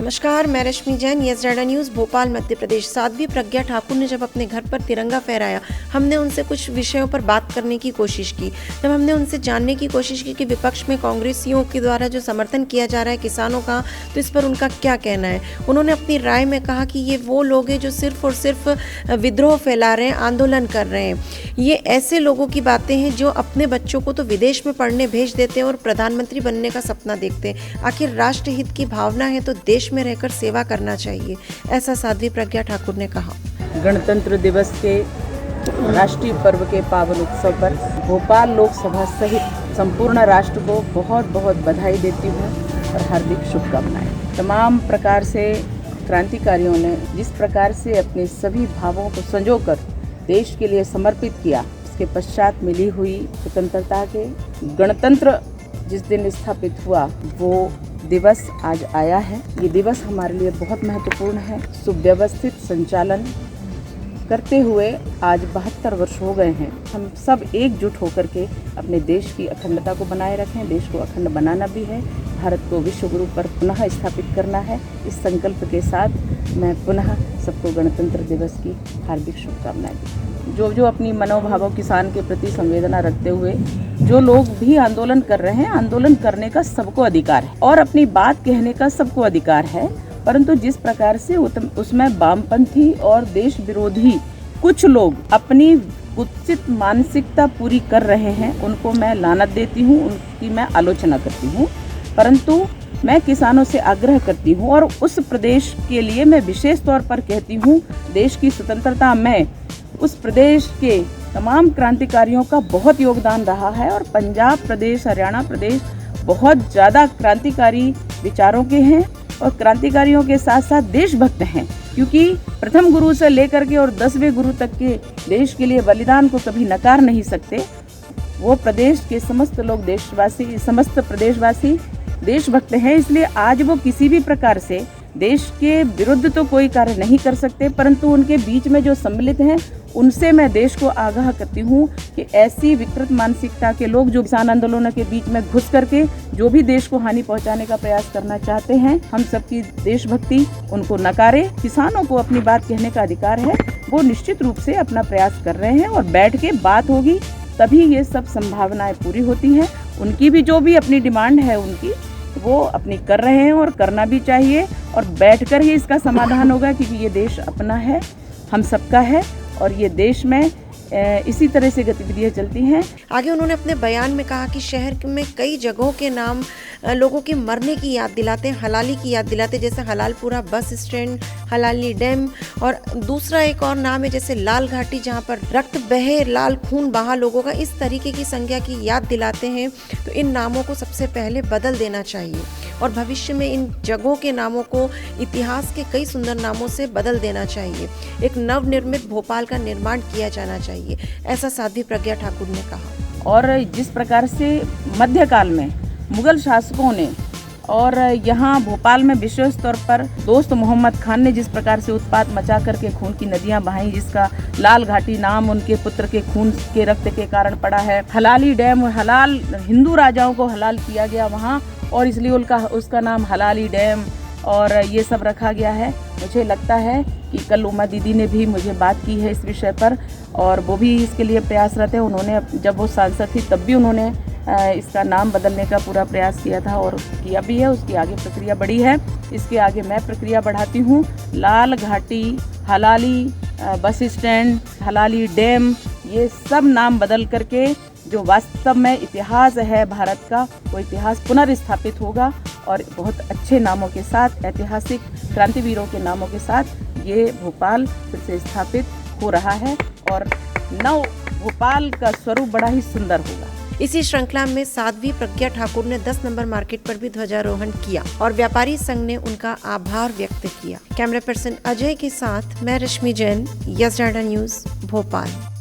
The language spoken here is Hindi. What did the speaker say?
नमस्कार, मैं Rashmi Jain, yes data news Bhopal Madhya Pradesh. Sadhvi Pragya Thakur ने जब अपने घर पर तिरंगा फहराया, हमने उनसे कुछ विषयों पर बात करने की कोशिश की। जब हमने उनसे जानने की कोशिश की कि विपक्ष में कांग्रेसियों के द्वारा जो समर्थन किया जा रहा है किसानों का, तो इस पर उनका क्या कहना है। उन्होंने अपनी राय में कहा कि ये वो लोग हैं जो सिर्फ और सिर्फ विद्रोह फैला रहे हैं, आंदोलन कर रहे हैं। ये ऐसे लोगों की बातें हैं जो अपने बच्चों को तो विदेश में पढ़ने भेज देते हैं और प्रधानमंत्री बनने का सपना देखते हैं। आखिर राष्ट्रहित की भावना है तो देश में रहकर सेवा करना चाहिए, ऐसा साध्वी प्रज्ञा ठाकुर ने कहा। गणतंत्र दिवस के राष्ट्रीय पर्व के पावन उत्सव पर भोपाल लोकसभा सहित संपूर्ण राष्ट्र को बहुत बहुत बधाई देती हूँ और हार्दिक शुभकामनाएं। तमाम प्रकार से क्रांतिकारियों ने जिस प्रकार से अपने सभी भावों को संजोकर देश के लिए समर्पित किया, उसके पश्चात मिली हुई स्वतंत्रता के गणतंत्र जिस दिन स्थापित हुआ वो दिवस आज आया है। ये दिवस हमारे लिए बहुत महत्वपूर्ण है। सुव्यवस्थित संचालन करते हुए आज 72 वर्ष हो गए हैं। हम सब एकजुट होकर के अपने देश की अखंडता को बनाए रखें। देश को अखंड बनाना भी है, भारत को विश्व गुरु पर पुनः स्थापित करना है। इस संकल्प के साथ मैं पुनः सबको गणतंत्र दिवस की हार्दिक शुभकामनाएं दी। जो अपनी मनोभावों किसान के प्रति संवेदना रखते हुए जो लोग भी आंदोलन कर रहे हैं, आंदोलन करने का सबको अधिकार है और अपनी बात कहने का सबको अधिकार है, परंतु जिस प्रकार से उसमें वामपंथी और देश विरोधी कुछ लोग अपनी कुत्सित मानसिकता पूरी कर रहे हैं, उनको मैं लानत देती हूँ, उनकी मैं आलोचना करती हूँ। परंतु मैं किसानों से आग्रह करती हूँ और उस प्रदेश के लिए मैं विशेष तौर पर कहती हूँ, देश की स्वतंत्रता में उस प्रदेश के तमाम क्रांतिकारियों का बहुत योगदान रहा है और पंजाब प्रदेश, हरियाणा प्रदेश बहुत ज़्यादा क्रांतिकारी विचारों के हैं और क्रांतिकारियों के साथ साथ देशभक्त हैं, क्योंकि प्रथम गुरु से लेकर के और 10वें गुरु तक के देश के लिए बलिदान को कभी नकार नहीं सकते। वो प्रदेश के समस्त लोग देशवासी, समस्त प्रदेशवासी देशभक्त हैं, इसलिए आज वो किसी भी प्रकार से देश के विरुद्ध तो कोई कार्य नहीं कर सकते, परंतु उनके बीच में जो सम्मिलित हैं उनसे मैं देश को आगाह करती हूँ कि ऐसी विकृत मानसिकता के लोग जो किसान आंदोलनों के बीच में घुस करके जो भी देश को हानि पहुंचाने का प्रयास करना चाहते हैं, हम सबकी देशभक्ति उनको नकारे। किसानों को अपनी बात कहने का अधिकार है, वो निश्चित रूप से अपना प्रयास कर रहे हैं और बैठ के बात होगी तभी ये सब संभावनाएं पूरी होती हैं। उनकी भी जो भी अपनी डिमांड है उनकी वो अपनी कर रहे हैं और करना भी चाहिए और बैठकर ही इसका समाधान होगा, क्योंकि ये देश अपना है, हम सबका है और ये देश में इसी तरह से गतिविधियां चलती हैं। आगे उन्होंने अपने बयान में कहा कि शहर में कई जगहों के नाम लोगों के मरने की याद दिलाते हैं, हलाली की याद दिलाते हैं, जैसे हलालपुरा बस स्टैंड, हलाली डैम और दूसरा एक और नाम है जैसे लाल घाटी, जहां पर रक्त बहे, लाल खून बहा लोगों का। इस तरीके की संज्ञा की याद दिलाते हैं, तो इन नामों को सबसे पहले बदल देना चाहिए और भविष्य में इन जगहों के नामों को इतिहास के कई सुंदर नामों से बदल देना चाहिए। एक नवनिर्मित भोपाल का निर्माण किया जाना चाहिए, ऐसा साध्वी प्रज्ञा ठाकुर ने कहा। और जिस प्रकार से मध्यकाल में मुगल शासकों ने और यहाँ भोपाल में विशेष तौर पर दोस्त मोहम्मद खान ने जिस प्रकार से उत्पात मचा करके खून की नदियां बहाई, जिसका लाल घाटी नाम उनके पुत्र के खून के रक्त के कारण पड़ा है। हलाली डैम, हलाल हिंदू राजाओं को हलाल किया गया वहाँ और इसलिए उसका नाम हलाली डैम और ये सब रखा गया है। मुझे लगता है कि कल उमा दीदी ने भी मुझे बात की है इस विषय पर और वो भी इसके लिए प्रयासरत है। उन्होंने जब वो सांसद थी तब भी उन्होंने इसका नाम बदलने का पूरा प्रयास किया था और किया भी है। उसकी आगे प्रक्रिया बढ़ी है, इसके आगे मैं प्रक्रिया बढ़ाती हूँ। लाल घाटी, हलाली बस स्टैंड, हलाली डैम, ये सब नाम बदल करके जो वास्तव में इतिहास है भारत का, वो इतिहास पुनर्स्थापित होगा और बहुत अच्छे नामों के साथ, ऐतिहासिक क्रांतिवीरों के नामों के साथ ये भोपाल फिर से स्थापित हो रहा है और नव भोपाल का स्वरूप बड़ा ही सुंदर होगा। इसी श्रृंखला में साध्वी प्रज्ञा ठाकुर ने 10 नंबर मार्केट पर भी ध्वजारोहण किया और व्यापारी संघ ने उनका आभार व्यक्त किया। कैमरा पर्सन अजय के साथ मैं Rashmi Jain, yes data news Bhopal.